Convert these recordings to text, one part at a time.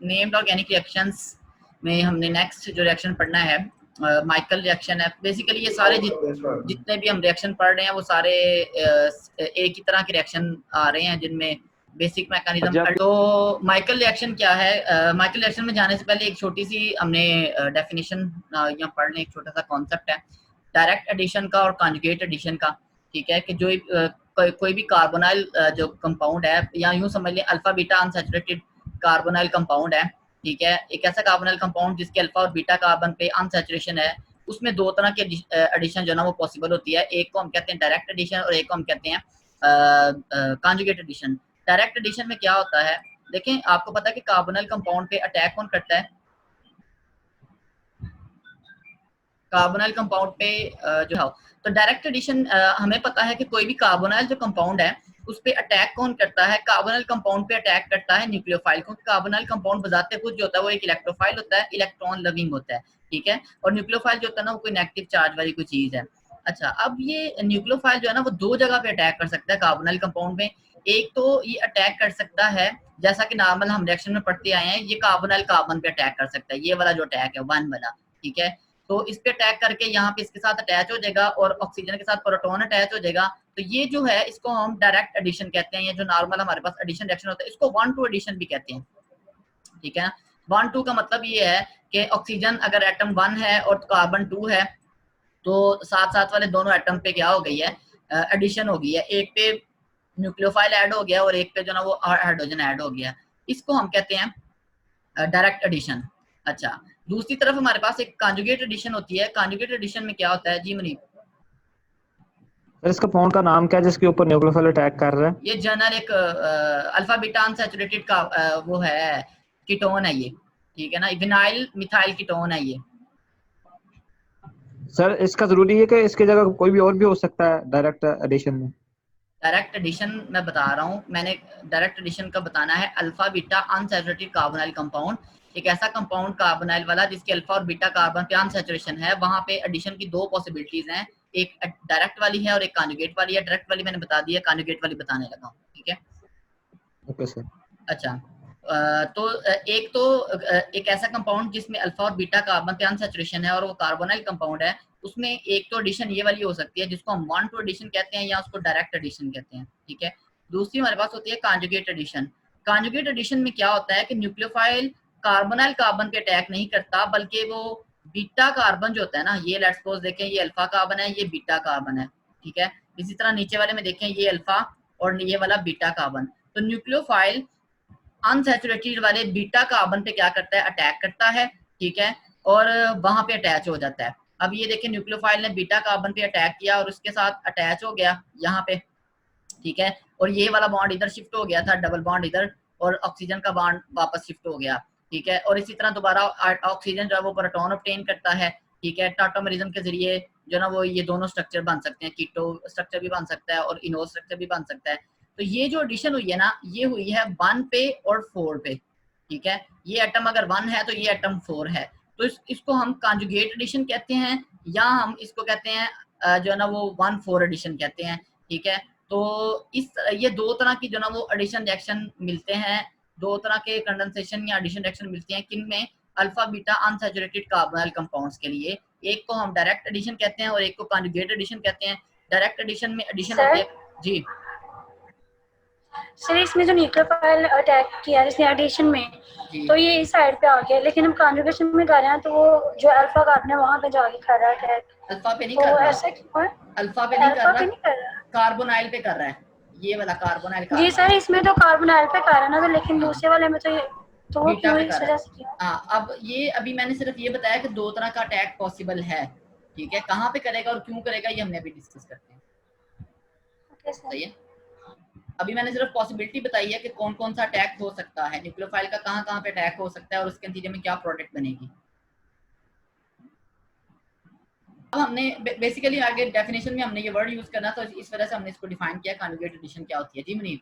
Named organic reactions में हमने next जो रिएक्शन पढ़ना है माइकल रिएक्शन है। बेसिकली ये सारे जितने भी हम रिएक्शन पढ़ रहे हैं वो सारे एक ही तरह के रिएक्शन आ रहे हैं जिनमें बेसिक मैकेनिज्म। तो माइकल रिएक्शन क्या है? माइकल रिएक्शन में जाने से पहले एक छोटी सी हमने डेफिनेशन यहाँ पढ़ लें। एक छोटा सा कॉन्सेप्ट है डायरेक्ट एडिशन का और कॉन्जुगेट एडिशन का। ठीक है कि जो कोई भी कार्बोनाइल जो कंपाउंड है, या यूं समझ लें alpha beta unsaturated carbonyl compound है। ठीक है, एक ऐसा कार्बोनाइल कंपाउंड जिसके अल्फा और बीटा कार्बन पे अनसैचुरेशन है, उसमें दो तरह के एडिशन जो ना वो पॉसिबल होती है। एक को हम कहते हैं डायरेक्ट एडिशन और एक को हम कहते हैं कॉन्जुगेट एडिशन। डायरेक्ट एडिशन में क्या होता है, देखें आपको पता है कि कार्बोनाइल कंपाउंड पे अटैक कौन करता है? कार्बोनाइल कंपाउंड पे जो है। तो डायरेक्ट एडिशन हमें पता है कि कोई भी कार्बोनाइल जो कंपाउंड है उस पे अटैक कौन करता है? कार्बोनाइल कंपाउंड पे अटैक करता है न्यूक्लियोफाइल, क्योंकि कार्बोनाइल कंपाउंड बजाते खुद जो होता है वो एक इलेक्ट्रोफाइल होता है, इलेक्ट्रॉन लविंग होता है। ठीक है, और न्यूक्लियोफाइल जो होता है ना वो कोई नेगेटिव चार्ज वाली कोई चीज है। अच्छा, अब ये न्यूक्लियोफाइल जो है ना वो दो जगह पे अटैक कर सकता है कार्बोनाइल कंपाउंड में। एक तो ये अटैक कर सकता है जैसा कि नॉर्मल हम रिएक्शन में पढ़ते आए हैं, ये कार्बोनाइल कार्बन पे अटैक कर सकता है, ये वाला जो अटैक है वन वाला। ठीक है, तो इस पे अटैक करके यहाँ पे इसके साथ अटैच हो जाएगा और ऑक्सीजन के साथ प्रोटॉन अटैच हो जाएगा। तो ये जो है इसको हम डायरेक्ट एडिशन कहते हैं। ये जो नॉर्मल हमारे पास एडिशन रिएक्शन होता है इसको 1-2 एडिशन भी कहते हैं। ठीक है, 1-2 का मतलब ये है कि ऑक्सीजन अगर एटम 1 है और कार्बन 2 है तो साथ साथ वाले दोनों एटम पे क्या हो गई है? एडिशन हो गई है। एक पे न्यूक्लियोफाइल ऐड हो गया और एक पे जो ना वो हाइड्रोजन ऐड हो गया। इसको हम कहते हैं डायरेक्ट एडिशन। अच्छा, दूसरी तरफ हमारे पास एक कॉन्जुगेट एडिशन होती है। कॉन्जुगेट एडिशन में क्या होता है जी मनीप? सर इसका कंपाउंड का नाम क्या है जिसके ऊपर न्यूक्लियोफाइल अटैक कर रहा है? ये जनरल एक अल्फा बीटा अनसैचुरेटेड का वो है, कीटोन है ये। ठीक है ना, विनाइल मिथाइल कीटोन है ये। सर इसका जरूरी है कि इसकी जगह कोई भी और भी हो सकता है डायरेक्ट एडिशन में? डायरेक्ट एडिशन मैं बता रहा हूँ, मैंने डायरेक्ट एडिशन का बताना है। Alpha beta unsaturated carbonyl compound, एक ऐसा कंपाउंड कार्बोनाइल वाला जिसके अल्फा और बीटा कार्बन पे अनसैचुरेशन है, वहां पे एडिशन की दो पॉसिबिलिटीज हैं, एक डायरेक्ट वाली है और एक कॉन्जुगेट वाली है। डायरेक्ट वाली मैंने बता दी है, कॉन्जुगेट वाली बताने लगा हूँ। ठीक है, ओके सर। अच्छा, तो एक ऐसा कंपाउंड जिसमें अल्फा और बीटा कार्बन पे अनसैचुरेशन है और वो कार्बोनाइल कंपाउंड है, उसमें एक तो एडिशन ये वाली हो सकती है जिसको हम 1-2 एडिशन कहते हैं या उसको डायरेक्ट एडिशन कहते हैं। ठीक है, दूसरी हमारे पास होती है कॉन्जुगेट एडिशन। कॉन्जुगेट एडिशन में क्या होता है कि न्यूक्लियोफाइल कार्बोनाइल कार्बन पे अटैक नहीं करता, बल्कि वो बीटा कार्बन जो होता है ना, ये लेट्स सपोज देखें ये अल्फा कार्बन है, ये बीटा कार्बन है। ठीक है, इसी तरह नीचे वाले में देखें ये अल्फा और ये वाला बीटा कार्बन। तो न्यूक्लियोफाइल अनसैचुरेटेड वाले बीटा कार्बन पे क्या करता है? अटैक करता है। ठीक है, और वहां पे अटैच हो जाता है। अब ये देखिए न्यूक्लियोफाइल ने बीटा कार्बन पे अटैक किया और उसके साथ अटैच हो गया यहाँ पे। ठीक है, और ये वाला बॉन्ड इधर शिफ्ट हो गया था, डबल बॉन्ड इधर, और ऑक्सीजन का बॉन्ड वापस शिफ्ट हो गया। ठीक है, और इसी तरह दोबारा ऑक्सीजन जो है वो प्रोटॉन ऑब्टेन करता है। ठीक है, टाटोमेरिज्म के जरिए जो ना वो ये दोनों स्ट्रक्चर बन सकते हैं, कीटो स्ट्रक्चर भी बन सकता है और इनो स्ट्रक्चर भी बन सकता है। तो ये जो एडिशन हुई है ना, ये हुई है 1 पे और 4 पे। ठीक है, ये एटम अगर 1 है तो ये एटम 4 है। तो इसको हम कॉन्जुगेट एडिशन कहते हैं, या हम इसको कहते हैं जो है ना वो 1-4 एडिशन कहते हैं। ठीक है, तो ये दो तरह की जो ना वो एडिशन रिएक्शन मिलते हैं, दो तरह के कंडेंसेशन या एडिशन रिएक्शन मिलती हैं, किनमें? Alpha beta unsaturated carbonyl compounds के लिए। एक को हम डायरेक्ट एडिशन कहते हैं और एक को कॉन्जुगेट एडिशन कहते हैं। डायरेक्ट एडिशन में एडिशन होती है जी। सर इसमें जो न्यूक्लियोफाइल अटैक किया जिसने एडिशन में, तो ये इस साइड पे आ गया, लेकिन हम कॉन्जुगेशन में कर रहे हैं तो वो जो अल्फा कार्बन है वहां पे जाके कर रहा है अटैक। अल्फा पे नहीं कर रहा, ऐसा क्यों है? अल्फा पे नहीं कर रहा, कार्बोनाइल पे कर रहा है, ये वाला कार्बोनाइल जी सर, इसमें तो कार्बोनाइल पे कर रहा है ना, तो लेकिन दूसरे वाले में तो तो वो क्यों इस वजह से किया? हाँ, अब ये अभी मैंने सिर्फ ये बताया कि दो तरह का अटैक पॉसिबल है। ठीक है, कहाँ पे करेगा और क्यों करेगा ये हमने अभी डिस्कस करते हैं। सही है, अभी मैंने सिर्फ पॉसिबिलिटी बताई है कि कौन कौन सा अटैक हो सकता है, न्यूक्लियोफाइल का कहाँ कहाँ पे अटैक हो सकता है और उसके नतीजे में क्या प्रोडक्ट बनेगी। अब हमने बेसिकली आगे डेफिनेशन में हमने ये वर्ड यूज करना, तो इस वजह से हमने इसको डिफाइन किया कॉन्जुगेट एडिशन क्या होती है। जी मुनीर,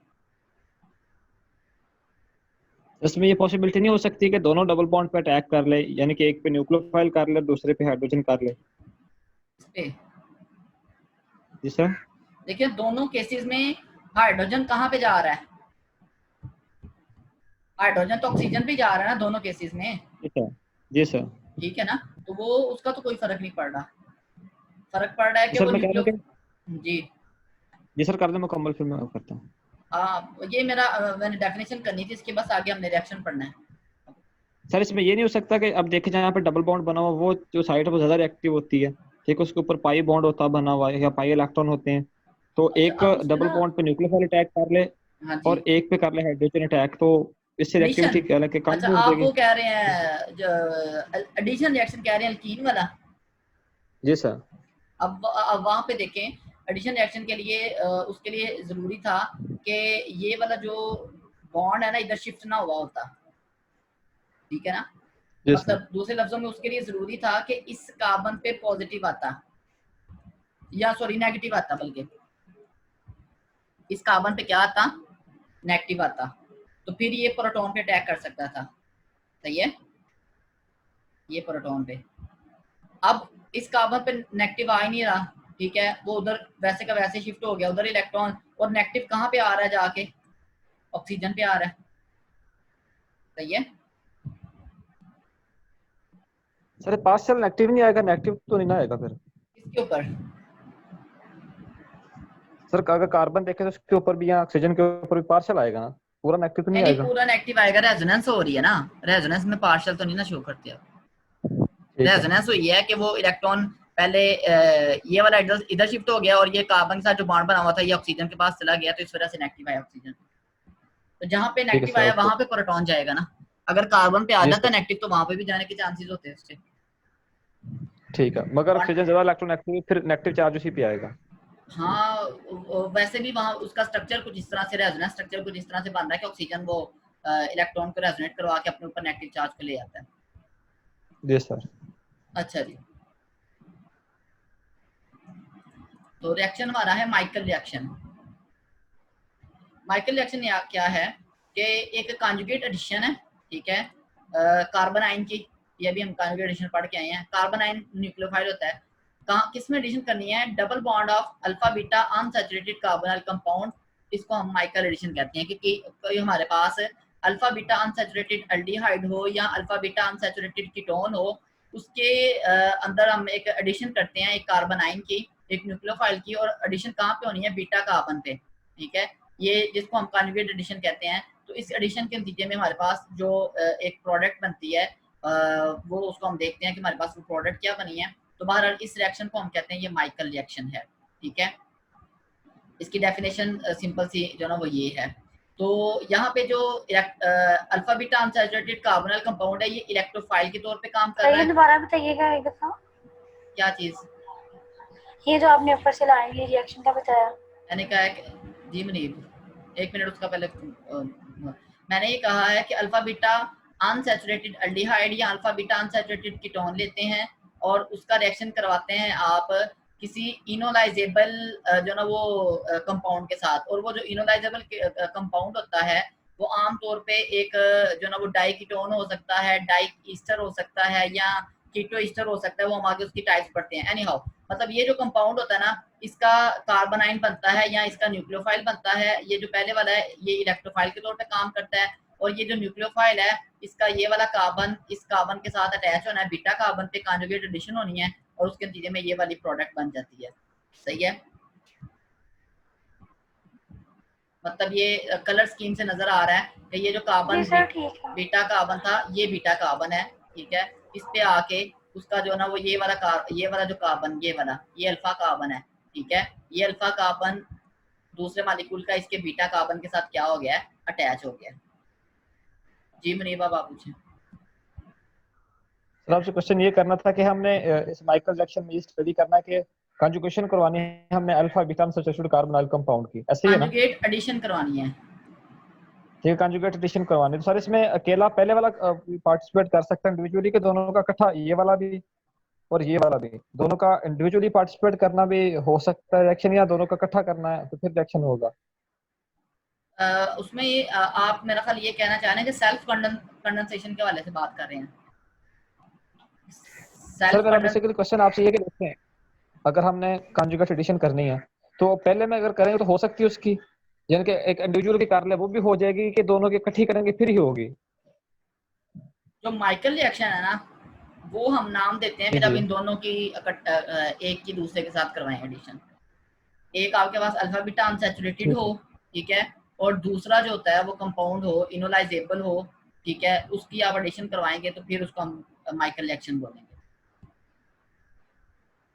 इसमें ये पॉसिबिलिटी नहीं हो सकती कि दोनों डबल बॉन्ड पे अटैक कर ले, यानी कि एक पे न्यूक्लियोफाइल कर ले दूसरे पे हाइड्रोजन कर ले? जी सर। देखिए दोनों केसेस में हाइड्रोजन कहाँ पे जा रहा है? हाइड्रोजन तो ऑक्सीजन भी जा रहा है ना दोनों केसेस में। जी सर, जी सर। ठीक है ना, तो वो उसका तो कोई फर्क नहीं पड़ रहा, फर्क पड़ रहा है कि सर वो मैं कह रहा हूँ कि जी जी सर, कर दो मुकम्मल, फिर मैं करता हूँ। ये मेरा मैंने डेफिनेशन करनी थी, इसके बस आगे हमने रिएक्शन पढ़ना है। सर इसमें ये नहीं हो सकता कि अब देखे जाए यहाँ पे डबल बॉन्ड बना हुआ, वो जो साइड है वो ज्यादा रिएक्टिव होती है, ठीक है, उसके ऊपर पाई बॉन्ड होता है बना हुआ है या पाई इलेक्ट्रॉन होते हैं, तो अच्छा एक अब उसमें डबल ना, बॉन्ड पे न्यूक्लियोफाइल अटैक कर ले हाँ जी, और एक पे कर ले हाइड्रोजन अटैक, तो इससे एडिशन। रिएक्टिविटी क्या है कि कम अच्छा भी हो आप जाएगी। वो कह रहे हैं जो एडिशन रिएक्शन कह रहे हैं अल्कीन वाला। जी सर। अब वहां पे देखें, एडिशन रिएक्शन के लिए उसके लिए जरूरी था कि ये वाला जो बॉन्ड है ना इधर शिफ्ट ना हुआ होता, ठीक है ना, जी सर। मतलब दूसरे लफ्जों में उसके लिए जरूरी था कि इस कार्बन पे पॉजिटिव आता, या सॉरी नेगेटिव आता, बल्कि इस कार्बन पे क्या आता, नेगेटिव आता, तो फिर ये प्रोटॉन पे अटैक कर सकता था। सही है, ये प्रोटॉन पे, अब इस कार्बन पे नेगेटिव आ ही नहीं रहा, ठीक है, वो उधर वैसे का वैसे शिफ्ट हो गया, उधर इलेक्ट्रॉन, और नेगेटिव कहाँ पे आ रहा है जाके, ऑक्सीजन पे आ रहा है। सही है, सर पार्शियल नेगेटिव नहीं आएगा, नेगेटिव तो नहीं ना आएगा फिर। इसके ऊपर सर अगर कार्बन देखें तो उसके ऊपर भी, यहाँ ऑक्सीजन के ऊपर भी पार्शियल आएगा ना, पूरा नेगेटिव तो नहीं नहीं आएगा। पूरा नेगेटिव आएगा, रेजोनेंस हो रही है ना, रेजोनेंस में पार्शियल तो नहीं ना शो करती है। ठीक है। रेजोनेंस हुई है कि वो इलेक्ट्रॉन पहले ये वाला इधर शिफ्ट हो गया और ये कार्बन के साथ जो बॉन्ड बना हुआ था ये ऑक्सीजन के पास चला गया, तो इस वजह से नेगेटिव आया ऑक्सीजन। तो जहाँ पे ठीक है नेगेटिव सर, आया ओके। वहां पे प्रोटॉन जाएगा ना, अगर कार्बन पे आ जी जाता सर, नेगेटिव तो वहां पे भी जाने के चांसेस होते हैं उसके। ठीक है, मगर बॉन्ड, ऑक्सीजन ज्यादा इलेक्ट्रोनेगेटिव, फिर नेगेटिव चार्ज उसी पे आएगा। हाँ वैसे भी वहाँ उसका स्ट्रक्चर कुछ इस तरह से, रेजोनेंस स्ट्रक्चर कुछ इस तरह से बन रहा है कि ऑक्सीजन वो इलेक्ट्रॉन को रेजोनेट करवा के अपने ऊपर नेगेटिव चार्ज को ले आता है। जी सर। अच्छा जी, तो रिएक्शन हमारा है माइकल रिएक्शन। माइकल रिएक्शन क्या है कि एक कॉन्जुगेट एडिशन है, ठीक है, कार्बन आयन की, ये भी हम कॉन्जुगेट एडिशन पढ़ के आए हैं। कार्बन आयन न्यूक्लियोफाइल होता है, कहाँ किस में एडिशन करनी है, double bond of alpha beta unsaturated carbonyl compound, इसको हम माइकल एडिशन कहते हैं, क्योंकि कोई हमारे पास अल्फा बीटा अनसैचुरेटेड एल्डिहाइड हो या अल्फा बीटा अनसैचुरेटेड कीटोन हो, उसके अंदर हम एक एडिशन करते हैं एक कार्बन आयन की, एक न्यूक्लियोफाइल की, और एडिशन कहाँ पे होनी है, बीटा कार्बन पे, ठीक है, ये जिसको हम कॉन्जुगेट एडिशन कहते हैं। तो इस एडिशन के नतीजे में हमारे पास जो एक प्रोडक्ट बनती है, वो उसको हम देखते हैं कि हमारे पास वो प्रोडक्ट क्या बनी है। तो बहरहाल इस रिएक्शन को हम कहते हैं ये माइकल रिएक्शन है, ठीक है। इसकी डेफिनेशन सिंपल सी जो ना वो ये है। तो यहाँ पे जो alpha beta unsaturated carbonyl compound है, ये इलेक्ट्रोफाइल के तौर पे काम कर रहा है। दोबारा बताइएगा एक दफा, क्या चीज? ये जो आपने ऊपर से लाया ये रिएक्शन का बताया। मैंने कहा है कि जी मुनीब, एक मिनट उसका पहले मैंने ये कहा है कि अल्फा बीटा अनसैचुरेटेड एल्डिहाइड या अल्फा बीटा अनसैचुरेटेड कीटोन लेते हैं और उसका रिएक्शन करवाते हैं आप किसी इनोलाइजेबल जो ना वो कंपाउंड के साथ, और वो जो इनोलाइजेबल कंपाउंड होता है वो आम तौर पे एक जो ना वो डाई कीटोन हो सकता है, डाई ईस्टर हो सकता है, या कीटो ईस्टर हो सकता है, वो हम आगे उसकी टाइप्स पढ़ते हैं। एनी हाउ, मतलब ये जो कंपाउंड होता है ना, इसका कार्बन आयन बनता है या इसका न्यूक्लियोफाइल बनता है। ये जो पहले वाला है ये इलेक्ट्रोफाइल के तौर पे काम करता है, और ये जो न्यूक्लियोफाइल है इसका ये वाला कार्बन इस कार्बन के साथ अटैच होना है, बीटा कार्बन पे कॉन्जुगेट एडिशन होनी है, और उसके नतीजे में ये वाली प्रोडक्ट बन जाती है। सही है, मतलब ये कलर स्कीम से नजर आ रहा है कि ये जो कार्बन बीटा कार्बन था ये बीटा कार्बन है, ठीक है, इस पे आके उसका जो ना वो ये वाला जो कार्बन ये अल्फा कार्बन है, ठीक है, ये अल्फा कार्बन दूसरे मालिक्यूल का इसके बीटा कार्बन के साथ क्या हो गया है, अटैच हो गया। जी मुनीबा आप पूछें। सर आपसे क्वेश्चन ये करना था कि हमने इस माइकल रिएक्शन में ये स्टडी करना है कि कंजुगेशन करवानी है हमने alpha beta unsaturated carbonyl compound की, ऐसे ही है ना? कॉन्जुगेट एडिशन करवानी है। ठीक है, कंजुगेट एडिशन करवानी है, तो सर इसमें अकेला पहले वाला पार्टिसिपेट कर सकता है इंडिविजुअली, के दोनों का इकट्ठा, ये वाला भी और ये वाला भी, दोनों का इंडिविजुअली पार्टिसिपेट करना भी हो सकता है रिएक्शन, या दोनों का इकट्ठा करना है तो फिर रिएक्शन होगा? उसमें ये आप मेरा ख्याल ये कहना चाह रहे हैं कि सेल्फ कंडेंसेशन के वाले से बात कर रहे हैं। सर मेरा बेसिकली क्वेश्चन आपसे ये कि देखें, अगर हमने कंजुगेट एडिशन करनी है तो पहले में अगर करेंगे तो हो सकती है उसकी, यानी कि एक इंडिविजुअल की कर ले वो भी हो जाएगी कि दोनों की इकट्ठी करेंगे फिर ही होगी? जो माइकल रिएक्शन है ना, वो हम नाम देते हैं जी फिर अब जी। इन दोनों की एक की दूसरे के साथ करवाएं एडिशन। एक आपके पास अल्फा बीटा अनसैचुरेटेड ठीक हो, है। ठीक है, और दूसरा जो होता है वो कंपाउंड हो, इनोलाइजेबल हो, ठीक है, उसकी आप एडिशन करवाएंगे तो फिर उसको हम माइकल रिएक्शन बोलेंगे।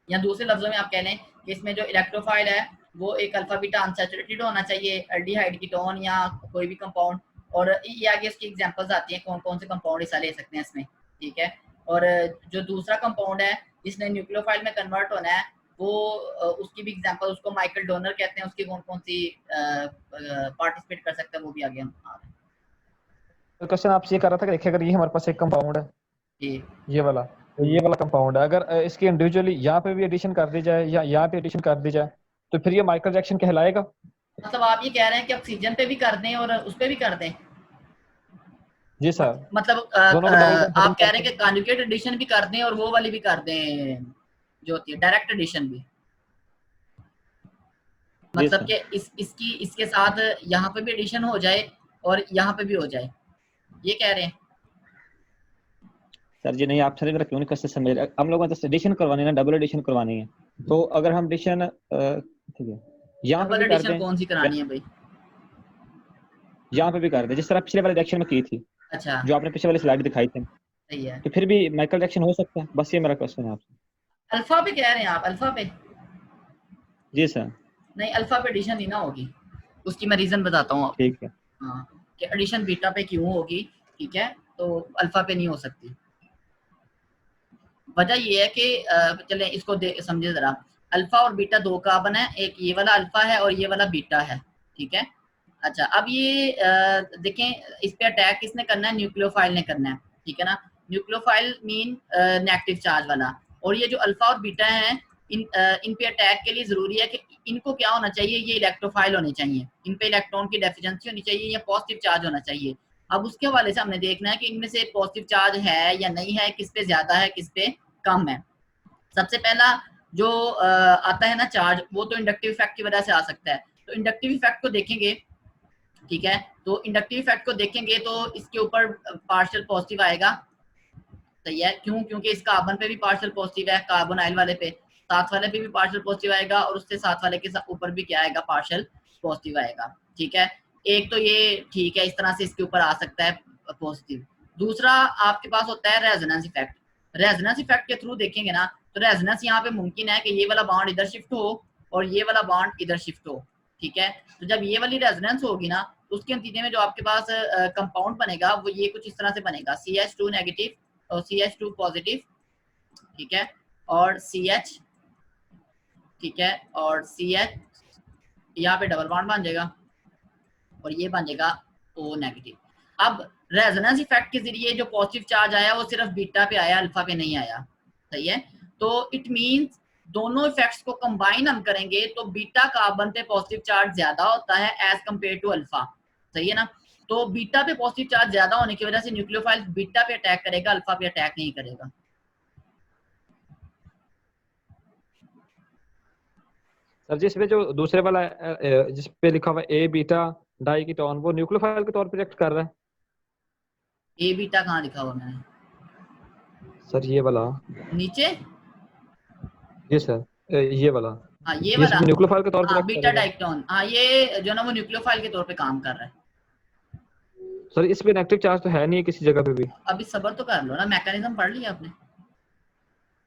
या दूसरे लफ्जों में आप कह लें कि इसमें जो इलेक्ट्रोफाइल है वो एक अल्फा बीटा अनसैचुरेटेड होना चाहिए, एल्डिहाइड कीटोन या कोई भी कंपाउंड, और ये आगे इसकी एग्जांपल्स आती हैं कौन कौन से कंपाउंड हिस्सा ले सकते हैं इसमें, ठीक है। और जो दूसरा कंपाउंड है जिसने न्यूक्लियोफाइल में कन्वर्ट होना है वो उसकी भी एग्जांपल, उसको माइकल डोनर कहते हैं, उसकी कौन कौन सी पार्टिसिपेट कर सकते हैं वो भी आगे हम आ रहे हैं। तो क्वेश्चन आपसे ये कर रहा था कि देखिए अगर ये हमारे पास एक कंपाउंड है, जी ये वाला, तो ये वाला कंपाउंड है, अगर इसकी इंडिविजुअली यहाँ पे भी एडिशन कर दी जाए या यहाँ पे एडिशन कर दी जाए तो फिर ये माइकल रिएक्शन कहलाएगा? मतलब आप ये कह रहे हैं कि ऑक्सीजन पे भी कर दें और उस पे भी कर दें? जी सर। मतलब दोनों को डबल बॉन्ड खत्म आप कह रहे करके। हैं कि कॉन्जुगेट एडिशन भी कर दें और वो वाली भी कर दें जो होती है डायरेक्ट एडिशन भी, जी मतलब सर। कि इसकी इसके साथ यहाँ पे भी एडिशन हो जाए और यहाँ पे भी हो जाए, ये कह रहे हैं? सर जी नहीं, आप सर मेरा क्यों नहीं कैसे समझ रहे, हम लोगों ने तो एडिशन करवानी है ना, डबल एडिशन करवानी है। तो अगर हम एडिशन ठीक है यहाँ पे डबल भी कर एडिशन दें, कौन सी करानी है भाई? यहाँ पे भी कर दें जिस तरह पिछले वाले रिएक्शन में की थी, अच्छा, जो आपने पिछले वाली स्लाइड दिखाई थी, सही है। तो फिर भी माइकल रिएक्शन हो सकता है? बस ये मेरा क्वेश्चन है आपसे। अल्फा पे कह रहे हैं आप? अल्फा पे? जी सर। नहीं, अल्फा पे एडिशन नहीं ना होगी, उसकी मैं रीजन बताता हूँ आपको। ठीक है। हाँ, कि एडिशन बीटा पे क्यों होगी, ठीक है, तो अल्फा पे नहीं हो सकती। वजह ये है कि चलें इसको समझे जरा। अल्फा और बीटा दो कार्बन है, एक ये वाला अल्फा है और ये वाला बीटा है, ठीक है। अच्छा, अब ये देखें इस पे अटैक किसने करना है? न्यूक्लियोफाइल ने करना है, ठीक है ना। न्यूक्लियोफाइल मीन नेगेटिव चार्ज वाला, और ये जो अल्फा और बीटा है इन पे अटैक के लिए जरूरी है कि इनको क्या होना चाहिए? ये इलेक्ट्रोफाइल होने चाहिए, इन पे इलेक्ट्रॉन की डेफिशिएंसी होनी चाहिए या पॉजिटिव चार्ज होना चाहिए। अब उसके हवाले से हमने देखना है कि इनमें से पॉजिटिव चार्ज है या नहीं है, किस पे ज्यादा है किस पे कम है। सबसे पहला जो आता है ना चार्ज, वो तो इंडक्टिव इफेक्ट की वजह से आ सकता है। तो इंडक्टिव इफेक्ट को देखेंगे, ठीक है, तो इंडक्टिव इफेक्ट को देखेंगे तो इसके ऊपर पार्शियल पॉजिटिव आएगा, सही है। क्यों? क्योंकि इस कार्बन पे भी पार्शियल पॉजिटिव है, कार्बोनाइल वाले पे, साथ वाले पे भी पार्शियल पॉजिटिव आएगा, और उससे साथ वाले के ऊपर भी क्या आएगा? पार्शियल पॉजिटिव आएगा, ठीक है। एक तो ये ठीक है, इस तरह से इसके ऊपर आ सकता है पॉजिटिव। दूसरा आपके पास होता है रेजोनेंस इफेक्ट। रेजोनेंस इफेक्ट के थ्रू देखेंगे ना, तो रेजोनेंस यहाँ पे मुमकिन है कि ये वाला बॉन्ड इधर शिफ्ट हो और ये वाला बॉन्ड इधर शिफ्ट हो, ठीक है। तो जब ये वाली रेजोनेंस होगी ना, तो उसके नतीजे में जो आपके पास कंपाउंड बनेगा वो ये कुछ इस तरह से बनेगा, CH2 नेगेटिव और CH2 पॉजिटिव, ठीक है, और CH, ठीक है, और CH, यहाँ पे डबल बॉन्ड बन जाएगा और ये बन जाएगा O नेगेटिव। अब रेजोनेंस इफेक्ट के जरिए जो पॉजिटिव चार्ज आया वो सिर्फ बीटा पे आया, अल्फा पे नहीं आया, सही है। तो इट मींस दोनों इफेक्ट्स को कंबाइन हम करेंगे तो बीटा कार्बन पे पॉजिटिव चार्ज ज्यादा होता है एज कंपेयर टू अल्फा, सही है ना। तो बीटा पे पॉजिटिव चार्ज ज्यादा होने की वजह से न्यूक्लियोफाइल बीटा पे अटैक करेगा, अल्फा पे अटैक नहीं करेगा। सर जी इसमें जो दूसरे वाला जिस पे लिखा हुआ ए बीटा डाई कीटोन, वो न्यूक्लियोफाइल के तौर पे रिएक्ट कर रहा है? ए बीटा कहाँ लिखा हुआ मैंने? सर ये वाला। नीचे? जी सर, ये वाला। हाँ, ये ये वाला। इसमें न्यूक्लियोफाइल के तौर पे हाँ, रिएक्ट बीटा करेगा? डाइक्टोन, हाँ, ये जो ना वो न्यूक्लियोफाइल के तौर पे काम कर रहा है। सर इसमें नेगेटिव चार्ज तो है नहीं किसी जगह पे भी? अभी सबर तो कर लो ना, मैकेनिज्म पढ़ लिया आपने?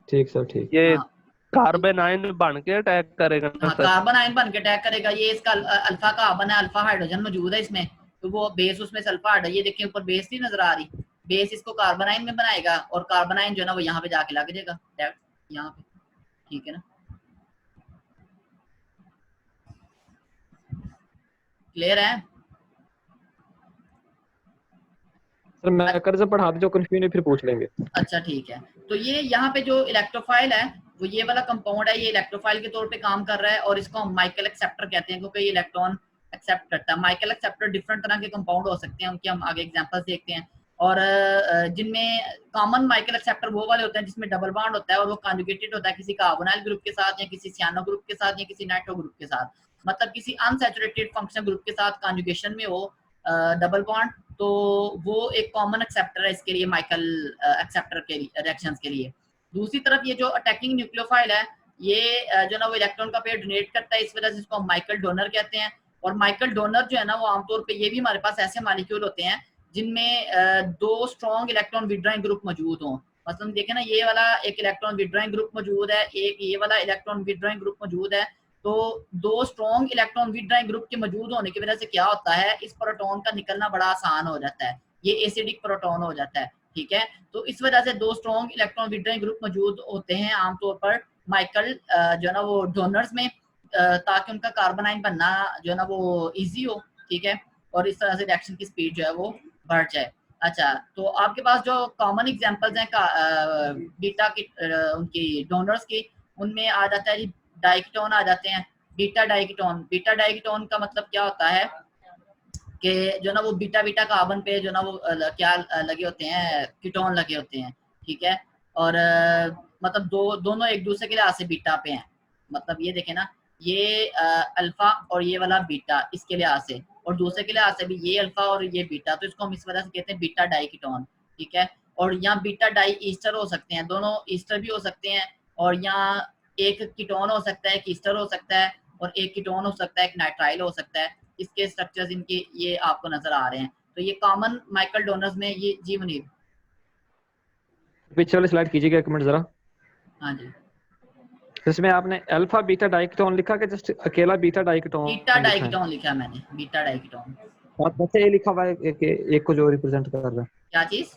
ठीक सर, ठीक। ये हाँ, कार्बन आयन बन के अटैक करेगा ना हाँ, सर? कार्बन आयन बन के अटैक करेगा। ये इसका अल्फा कार्बन है, अल्फा हाइड्रोजन मौजूद है इसमें, तो वो बेस उसमें सल्फा हाइड्रोजन, ये देखिए ऊपर बेस नहीं नजर आ रही, बेस इसको कार्बन आयन में बनाएगा और कार्बन आयन जो है ना वो यहाँ पे जाके लग जाएगा यहाँ पे, ठीक है ना। क्लियर है? सर मैकेनिज्म पढ़ा दो, जो कंफ्यूज है फिर पूछ लेंगे। अच्छा, ठीक है। तो ये यहाँ पे जो इलेक्ट्रोफाइल है वो ये वाला कंपाउंड है, ये इलेक्ट्रोफाइल के तौर पे काम कर रहा है और इसको हम माइकल एक्सेप्टर कहते हैं क्योंकि ये इलेक्ट्रॉन एक्सेप्ट करता है। माइकल एक्सेप्टर डिफरेंट तरह के कंपाउंड हो सकते हैं, उनके हम आगे एग्जांपल्स देखते हैं। और जिनमें कॉमन माइकल एक्सेप्टर वो वाले होते हैं जिसमें डबल बॉन्ड होता है और वो कॉन्जुगेटेड होता है किसी कार्बोनाइल ग्रुप के साथ या किसी सियानो ग्रुप के साथ या किसी नाइट्रो ग्रुप के साथ। मतलब किसी अनसैचुरेटेड फंक्शनल ग्रुप के साथ कॉन्जुगेशन में हो डबल बॉन्ड, तो वो एक कॉमन एक्सेप्टर है इसके लिए, माइकल एक्सेप्टर के रिएक्शंस के लिए। दूसरी तरफ ये जो अटैकिंग न्यूक्लियोफाइल है, ये जो ना वो इलेक्ट्रॉन का पेयर डोनेट करता है, इस वजह से इसको हम माइकल डोनर कहते हैं। और माइकल डोनर जो है ना वो आमतौर पे ये भी हमारे पास ऐसे मॉलिक्यूल होते हैं जिनमें दो स्ट्रॉन्ग इलेक्ट्रॉन विड्रॉइंग ग्रुप मौजूद हों। मतलब देखें ना, ये वाला एक इलेक्ट्रॉन विड्रॉइंग ग्रुप मौजूद है, एक ये वाला इलेक्ट्रॉन विड्रॉइंग ग्रुप मौजूद है। तो दो स्ट्रॉन्ग इलेक्ट्रॉन विड्रॉइंग ग्रुप के मौजूद होने की वजह से क्या होता है, इस प्रोटॉन का निकलना बड़ा आसान हो जाता है, ये एसिडिक प्रोटॉन हो जाता है, ठीक है। तो इस वजह से दो स्ट्रॉन्ग इलेक्ट्रॉन विड्रॉइंग ग्रुप मौजूद होते हैं आमतौर पर माइकल जो है ना वो डोनर्स में, ताकि उनका कार्बोनाइन बनना जो है ना वो इजी हो, ठीक है, और इस तरह से रिएक्शन की स्पीड जो है वो बढ़ जाए। अच्छा, तो आपके पास जो कॉमन एग्जांपल्स हैं बीटा की उनकी डोनर्स की, उनमें आ जाता है डाइकीटोन आ जाते हैं, बीटा डाइकीटोन। बीटा डाइकीटोन का मतलब क्या होता है कि जो ना वो बीटा बीटा कार्बन पे जो ना वो क्या लगे होते हैं, कीटोन लगे होते हैं, ठीक है। और मतलब दोनों एक दूसरे के लिहाज से बीटा पे हैं। मतलब ये देखें ना, ये अल्फा और ये वाला बीटा इसके लिहाज से, और दूसरे के लिहाज से भी ये अल्फा और ये बीटा, तो इसको हम इस वजह से कहते हैं बीटा डाइकीटोन, ठीक है। और यहाँ बीटा डाई ईस्टर हो सकते हैं, दोनों ईस्टर भी हो सकते हैं, और यहाँ एक कीटोन हो सकता है, एक ईस्टर हो सकता है, और एक कीटोन हो सकता है, एक नाइट्राइल हो सकता है। इसके स्ट्रक्चर्स इनके ये आपको नजर आ रहे हैं। तो ये कॉमन माइकल डोनर्स में ये जी मुनीब, पीछे वाली स्लाइड कीजिएगा एक मिनट जरा। हाँ जी, इसमें आपने अल्फा बीटा डाइकीटोन लिखा कि जस्ट अकेला बीटा डाइकीटोन? बीटा डाइकीटोन लिखा मैंने, बीटा डाइकीटोन। और वैसे ए लिखा हुआ है एक को जो रिप्रेजेंट कर रहा है, क्या चीज?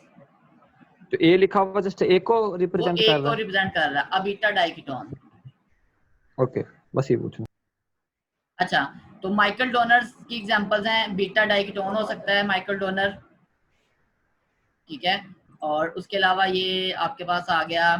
तो ए लिखा हुआ जस्ट एक को वो रिप्रेजेंट कर एक रहा को है। रिप्रेजेंट कर रहा है, अब बीटा डाइकीटोन। ओके, बस ये पूछना। अच्छा, तो माइकल डोनर्स की एग्जांपल्स हैं, बीटा डाइकीटोन हो सकता है माइकल डोनर, ठीक है। और उसके अलावा ये आपके पास आ गया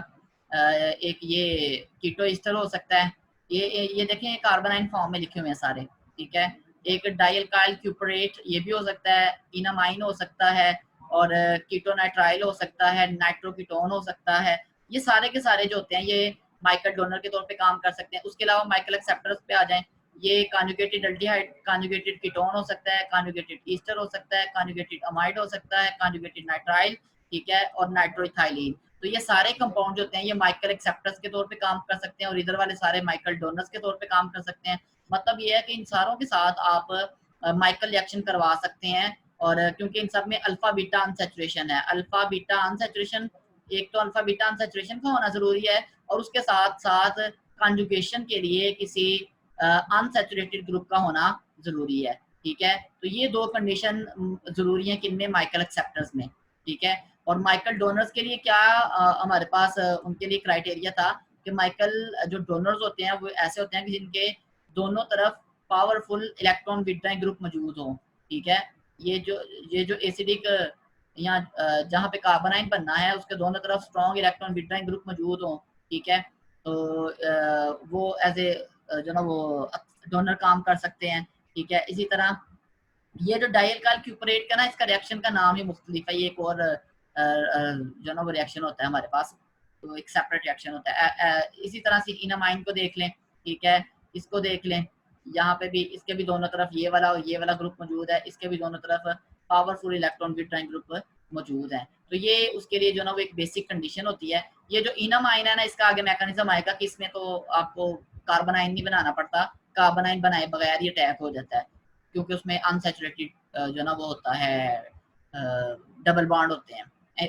एक ये कीटो ईस्टर हो सकता है। ये देखें कार्बोनाइन फॉर्म में लिखे हुए हैं सारे, ठीक है। एक डाइल्काइल क्यूपरेट ये भी हो सकता है, इनामाइन हो सकता है, और कीटोनाइट्राइल हो सकता है, नाइट्रोकीटोन हो सकता है। ये सारे के सारे जो होते हैं ये माइकल डोनर के तौर पे काम कर सकते हैं। उसके अलावा माइकल एक्सेप्टर्स पे आ जाएं, ये कॉन्जुगेटेड एल्डिहाइड, कॉन्जुगेटेड कीटोन हो सकता है, कॉन्जुगेटेड ईस्टर हो सकता है, कॉन्जुगेटेड अमाइड हो सकता है, कॉन्जुगेटेड नाइट्राइल, ठीक है, और नाइट्रोइथाइलिन। तो ये सारे कंपाउंड जो होते हैं ये माइकल एक्सेप्टर्स के तौर पे काम कर सकते हैं, और इधर वाले सारे माइकल डोनर्स के तौर पे काम कर सकते हैं। मतलब ये है कि इन सारों के साथ आप माइकल रिएक्शन करवा सकते हैं, और क्योंकि इन सब में अल्फा बीटा अनसैचुरेशन है। अल्फा बीटा अनसैचुरेशन, एक तो अल्फा बीटा अनसैचुरेशन का होना जरूरी है, और उसके साथ साथ कॉन्जुगेशन के लिए किसी अनसैचुरेटेड ग्रुप का होना जरूरी है, ठीक है। तो ये दो कंडीशन जरूरी है किनमें, माइकल एक्सेप्टर्स में, ठीक है। और माइकल डोनर्स के लिए क्या हमारे पास उनके लिए क्राइटेरिया था कि माइकल जो डोनर्स होते हैं वो ऐसे होते हैं कि जिनके दोनों तरफ पावरफुल इलेक्ट्रॉन विड्रॉइंग ग्रुप मौजूद हो, ठीक है। ये जो एसिडिक यहाँ जहाँ पे कार्बोनाइन बनना है उसके दोनों तरफ स्ट्रॉन्ग इलेक्ट्रॉन विड्रॉइंग ग्रुप मौजूद हो, ठीक है। तो वो एज ए जो ना वो डोनर काम कर सकते हैं, ठीक है। इसी तरह ये जो डाइल्काइल क्यूपरेट का ना, इसका रिएक्शन का नाम ही मुख्तलिफ है। ये एक और जो ना वो रिएक्शन होता है हमारे पास, तो एक सेपरेट रिएक्शन होता है। इसी तरह से इनामाइन को देख लें, ठीक है, इसको देख लें, यहाँ पे भी इसके भी दोनों तरफ ये वाला और ये वाला ग्रुप मौजूद है, इसके भी दोनों तरफ पावरफुल इलेक्ट्रॉन विड्रॉइंग ग्रुप मौजूद है। तो ये उसके लिए जो ना वो एक बेसिक कंडीशन होती है। ये जो इनामाइन है ना, इसका आगे मैकेनिज्म आएगा कि इसमें तो आपको कार्बोनाइन नहीं बनाना पड़ता, कार्बोनाइन बनाए बगैर ही अटैक हो जाता है, क्योंकि उसमें अनसैचुरेटेड जो ना वो होता है डबल बॉन्ड होते हैं,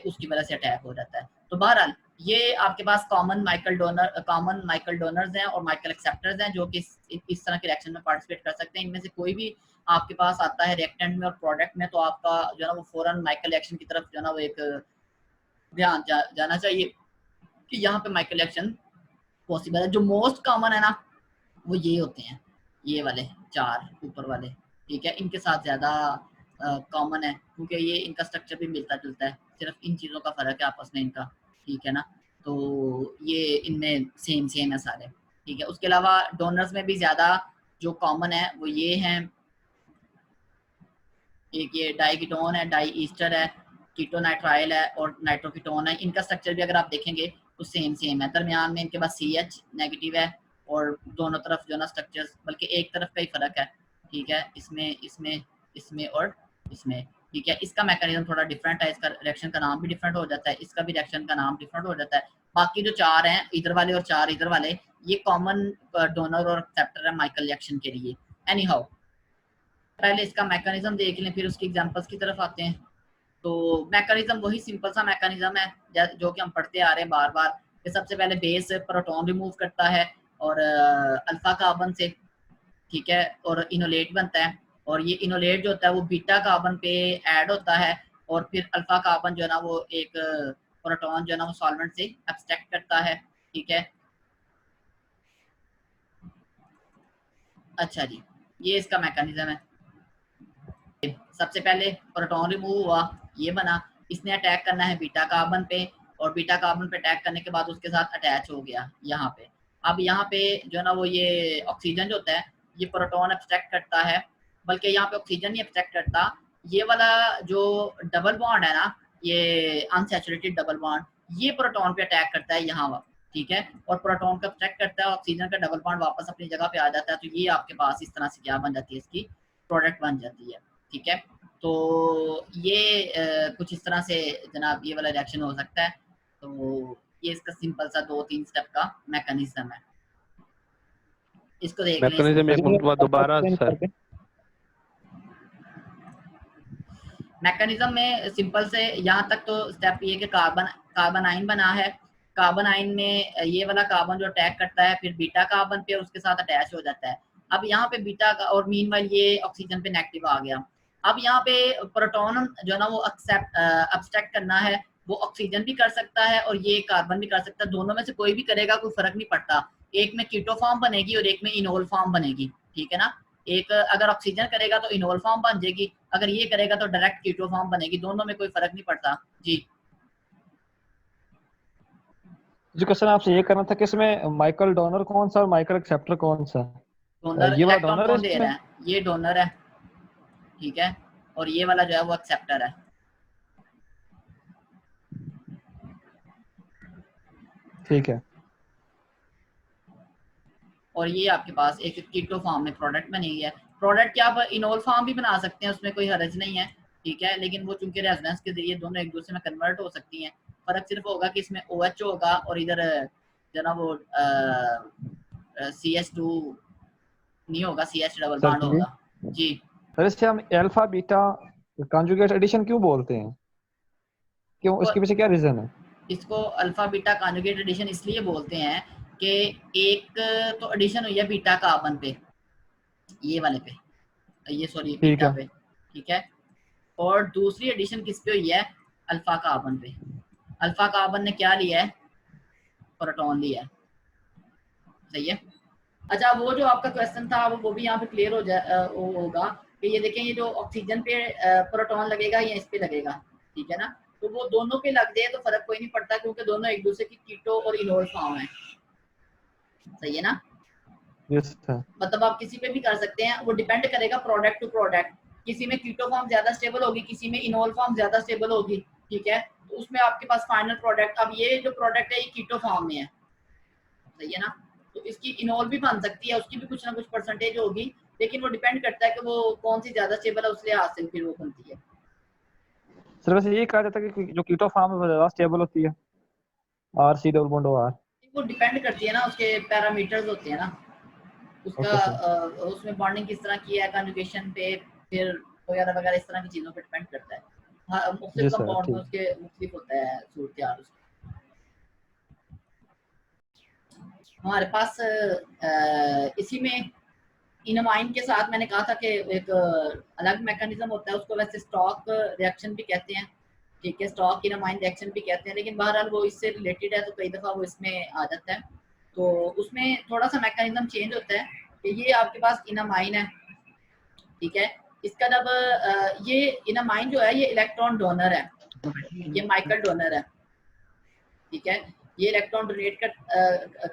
उसकी वजह से अटैक हो जाता है। तो बहरहाल ये आपके पास कॉमन माइकल डोनर्स हैं और माइकल एक्सेप्टर्स हैं जो कि इस तरह के रिएक्शन में पार्टिसिपेट कर सकते हैं। इनमें से कोई भी आपके पास आता है रिएक्टेंट में और प्रोडक्ट में, तो आपका जो है ना वो फौरन माइकल रिएक्शन की तरफ जो है ना वो एक ध्यान जाना चाहिए कि यहाँ पे माइकल रिएक्शन पॉसिबल है। जो मोस्ट कॉमन है ना वो ये होते हैं, ये वाले चार ऊपर वाले, ठीक है। इनके साथ ज़्यादा कॉमन है क्योंकि ये इनका स्ट्रक्चर भी मिलता जुलता है, सिर्फ इन चीज़ों का फ़र्क है आपस में इनका, ठीक है ना। तो ये इनमें सेम है सारे, ठीक है। उसके अलावा डोनर्स में भी ज़्यादा जो कॉमन है वो ये हैं, एक ये डाइकीटोन है, डाई ईस्टर है, कीटोनाइट्राइल है और नाइट्रोकीटोन है। इनका स्ट्रक्चर भी अगर आप देखेंगे तो सेम है। दरमियान में इनके पास CH नेगेटिव है, और दोनों तरफ जो ना स्ट्रक्चर्स, बल्कि एक तरफ का ही फर्क है, ठीक है, इसमें इसमें इसमें और इसमें, ठीक है। इसका मैकेनिज्म थोड़ा डिफरेंट है, इसका रिएक्शन का नाम भी डिफरेंट हो जाता है, इसका भी रिएक्शन का नाम डिफरेंट हो जाता है। बाकी जो 4 हैं इधर वाले और 4 इधर वाले, ये कॉमन डोनर और एक्सेप्टर है माइकल रिएक्शन के लिए। एनी हाउ, पहले इसका मैकेनिज्म देख लें, फिर उसकी एग्जांपल्स की तरफ आते हैं। तो मैकेनिज्म वही सिंपल सा मैकेनिज्म है जो कि हम पढ़ते आ रहे हैं बार बार, कि सबसे पहले बेस प्रोटॉन रिमूव करता है और अल्फा कार्बन से, ठीक है, और इनोलेट बनता है, और ये इनोलेट जो होता है वो बीटा कार्बन पे ऐड होता है, और फिर अल्फा कार्बन जो है ना वो एक प्रोटॉन जो है ना वो सॉल्वेंट से एब्स्ट्रैक्ट करता है, ठीक है। अच्छा जी, ये इसका मैकेनिज्म है। सबसे पहले प्रोटॉन रिमूव हुआ, ये बना, इसने अटैक करना है बीटा कार्बन पे, और बीटा कार्बन पे अटैक करने के बाद उसके साथ अटैच हो गया यहाँ पे। अब यहाँ पे जो है ना वो ये ऑक्सीजन जो होता है ये प्रोटॉन एब्स्ट्रैक्ट करता है, बल्कि यहाँ पे ऑक्सीजन नहीं एब्स्ट्रैक्ट करता, ये वाला जो डबल बॉन्ड है ना, ये अनसैचुरेटेड डबल बॉन्ड, ये प्रोटॉन पे अटैक करता है यहाँ, ठीक है, और प्रोटॉन को एब्स्ट्रैक्ट करता है, ऑक्सीजन का डबल बॉन्ड वापस अपनी जगह पे आ जाता है। तो ये आपके पास इस तरह से क्या बन जाती है, इसकी प्रोडक्ट बन जाती है, ठीक है। तो ये कुछ इस तरह से जनाब ये वाला रिएक्शन हो सकता है। तो ये इसका सिंपल सा 2-3 स्टेप का मैकेनिज्म है, इसको देख लें। मैकेनिज्म एक मरतबा दोबारा सर। मैकेनिज्म में सिंपल से यहाँ तक तो स्टेप ये कि कार्बन आइन बना है, कार्बन आइन में ये वाला कार्बन जो अटैक करता है फिर बीटा कार्बन पे और उसके साथ अटैच हो जाता है। अब यहाँ पे बीटा का, और मीनवाइल ये ऑक्सीजन पे नेगेटिव आ गया। अब यहाँ पे प्रोटॉन जो ना वो अब्स्ट्रैक्ट करना है, वो ऑक्सीजन भी कर सकता है और ये कार्बन भी कर सकता है, दोनों में से कोई भी करेगा कोई फर्क नहीं पड़ता। एक में कीटो फॉर्म बनेगी और एक में इनोल फॉर्म बनेगी, ठीक है ना। एक अगर ऑक्सीजन करेगा तो इनोल फॉर्म बन जाएगी, अगर ये करेगा तो डायरेक्ट कीटो फॉर्म बनेगी, दोनों में कोई फर्क नहीं पड़ता जी। जो क्वेश्चन आपसे ये करना था कि इसमें माइकल डोनर कौन सा और माइकल एक्सेप्टर कौन सा? डोनर ये वाला इलेक्ट्रॉन डोनर है कौन दे रहा है? ये डोनर है, ठीक है, और ये वाला जो है वो एक्सेप्टर है, ठीक है। और ये आपके पास एक कीटो फॉर्म में प्रोडक्ट बनी है। प्रोडक्ट क्या आप इनोल फॉर्म भी बना सकते हैं, उसमें कोई हर्ज नहीं है, ठीक है, लेकिन वो चूंकि रेजोनेंस के जरिए दोनों एक दूसरे में कन्वर्ट हो सकती हैं। फर्क सिर्फ होगा कि इसमें OH होगा और इधर जो ना वो CH2 नहीं होगा, CH डबल बॉन्ड होगा जी। सर इससे हम अल्फा बीटा कॉन्जुगेट एडिशन क्यों बोलते हैं, क्यों, इसके पीछे क्या रीजन है? इसको अल्फा बीटा कॉन्जुगेट एडिशन इसलिए बोलते हैं कि एक तो एडिशन हुई है बीटा कार्बन पे, ये वाले पे, ये सॉरी बीटा पे, ठीक है, और दूसरी एडिशन किस पे हुई है? अल्फा कार्बन पे। अल्फा कार्बन ने क्या लिया है? प्रोटॉन लिया है, सही है। अच्छा, वो जो आपका क्वेश्चन था वो भी यहाँ पे क्लियर होगा कि ये देखें, ये जो ऑक्सीजन पे प्रोटॉन लगेगा या इस पे लगेगा, ठीक है ना, तो वो दोनों पे लग जाए तो फर्क कोई नहीं पड़ता, क्योंकि दोनों एक दूसरे की कीटो और इनोल फॉर्म है, सही है ना। Yes sir. मतलब आप किसी पे भी कर सकते हैं, वो डिपेंड करेगा प्रोडक्ट टू प्रोडक्ट, किसी में कीटो फॉर्म ज्यादा स्टेबल होगी, किसी में इनोल फॉर्म ज्यादा स्टेबल होगी, ठीक है, तो उसमें आपके पास फाइनल प्रोडक्ट, अब ये जो प्रोडक्ट है ये कीटो फॉर्म में है, सही है ना, तो इसकी इनोल भी बन सकती है, उसकी भी कुछ ना कुछ परसेंटेज होगी, लेकिन वो डिपेंड करता है कि वो कौन सी ज्यादा स्टेबल है, उस लिहाज से फिर वो बनती है। सर वैसे ये कहा जाता है कि जो कीटो फॉर्म है वो ज्यादा स्टेबल होती है, RC डबल बॉन्ड OR। वो डिपेंड करती है ना, उसके पैरामीटर्स होते हैं ना, उसका उसमें बॉन्डिंग किस तरह की है, कन्जुगेशन पे, फिर वगैरह वगैरह इस तरह की चीजों पे डिपेंड करता है। हाँ, मुख्तलिफ कंपाउंड में उसके मुख्तलिफ होता है सूरत-ए-हाल उसकी। हमारे पास इसी में इनमाइन के साथ मैंने कहा था कि एक अलग मैकेनिज्म होता है, उसको वैसे स्टॉक रिएक्शन भी कहते हैं, ठीक है, स्टॉक इनमाइन रिएक्शन भी कहते हैं, लेकिन बहरहाल वो इससे रिलेटेड है तो कई दफ़ा वो इसमें आ जाता है। तो उसमें थोड़ा सा मैकेनिज्म चेंज होता है कि ये आपके पास इनमाइन है, ठीक है, इसका जब ये इनमाइन जो है ये इलेक्ट्रॉन डोनर है, ये माइकल डोनर है, ठीक है, ये इलेक्ट्रॉन डोनेट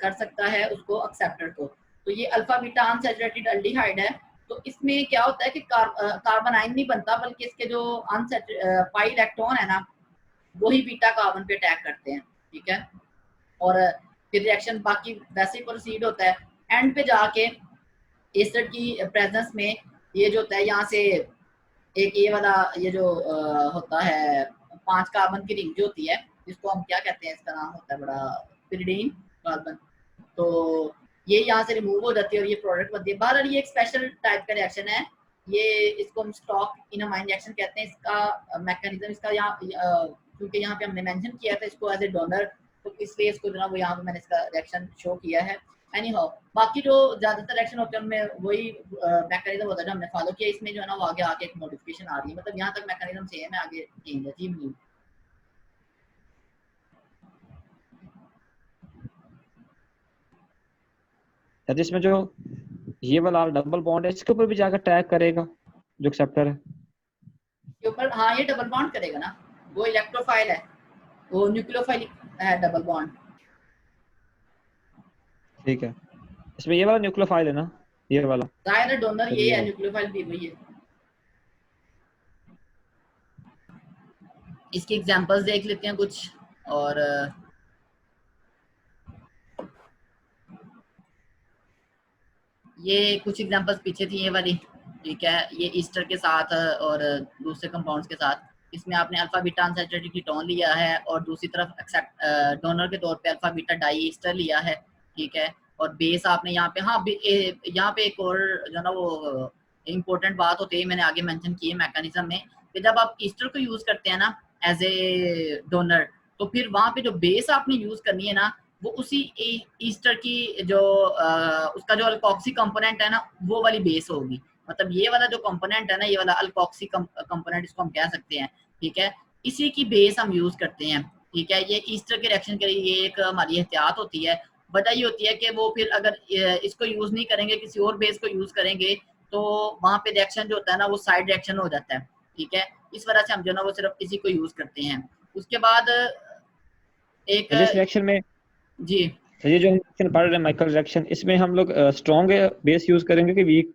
कर सकता है उसको एक्सेप्टर को। तो ये अल्फा बीटा अनसैचुरेटेड एल्डिहाइड है, तो इसमें क्या होता है कि कार्बन आयन नहीं बनता, बल्कि इसके जो पाई इलेक्ट्रॉन है ना वही बीटा कार्बन पे अटैक करते हैं, ठीक है, और फिर रिएक्शन बाकी वैसे ही प्रोसीड होता है। एंड पे जाके एस्टर की प्रेजेंस में ये जो होता है यहाँ से एक ये वाला ये जो होता है 5 कार्बन की रिंग जो होती है, जिसको हम क्या कहते हैं, इसका नाम होता है बड़ा पिरिडीन कार्बन, तो ये यहाँ से रिमूव हो जाती है और ये प्रोडक्ट बनती है। बहरहाल ये एक स्पेशल टाइप का रिएक्शन है, ये इसको हम स्टॉक इन अमाइन रिएक्शन कहते हैं। इसका मैकेनिज्म इसका यहाँ क्योंकि यहाँ पे हमने मेंशन किया था इसको एज ए डोनर, तो इसलिए इसको जो है वो यहाँ पे मैंने इसका रिएक्शन शो किया है। एनी हाउ बाकी जो ज्यादातर रिएक्शन होते हैं उनमें वही मैकेनिज्म होता है जो हमने फॉलो किया। इसमें जो है ना वो आगे आके एक मॉडिफिकेशन आ रही है, मतलब यहाँ तक मैकेनिज्म सेम है, आगे चेंज है। जी इसमें जो ये वाला डबल बॉन्ड है इसके ऊपर भी जाकर टैग करेगा जो एक्सेप्टर है के ऊपर, हाँ ये डबल बॉन्ड करेगा ना, वो इलेक्ट्रोफाइल है, वो न्यूक्लियोफाइल है डबल बॉन्ड। ठीक है, इसमें ये वाला न्यूक्लियोफाइल है ना, ये वाला जाहिर है डोनर ये है, न्यूक्लियोफाइल भी वही है। इसकी एग्जांपल्स देख लेते हैं कुछ, और ये कुछ एग्जांपल्स पीछे थी ये वाली, ठीक है, ये ईस्टर के साथ और दूसरे कंपाउंड्स के साथ। इसमें आपने अल्फा बीटा अनसैचुरेटेड कीटोन लिया है और दूसरी तरफ एक्सेप्ट डोनर के तौर पे अल्फा बीटा डाई ईस्टर लिया है, ठीक है, और बेस आपने यहाँ पे, हाँ यहाँ पे एक और जो ना वो इम्पोर्टेंट बात होती है, मैंने आगे मेंशन की है मैकेनिज्म में, कि जब आप ईस्टर को यूज करते हैं ना एज ए डोनर, तो फिर वहाँ पे जो बेस आपने यूज करनी है ना वो उसी ईस्टर की जो उसका जो अल्कोक्सी कंपोनेंट है ना वो वाली बेस होगी। मतलब ये वाला जो कंपोनेंट है ना, ये वाला अल्कोक्सी कंपोनेंट इसको हम कह सकते हैं, ठीक है, इसी की बेस हम यूज करते हैं, ठीक है। ये ईस्टर के रिएक्शन के लिए ये एक हमारी एहतियात होती है। वजह ये होती है कि वो फिर अगर इसको यूज नहीं करेंगे, किसी और बेस को यूज करेंगे, तो वहां पे रिएक्शन जो होता है ना वो साइड रिएक्शन हो जाता है, ठीक है। इस वजह से हम जो ना वो सिर्फ इसी को यूज करते हैं। उसके बाद एक इस रिएक्शन में जी ये जो हम रिएक्शन पढ़ रहे हैं माइकल रिएक्शन, इसमें हम लोग स्ट्रॉन्ग बेस यूज करेंगे कि वीक?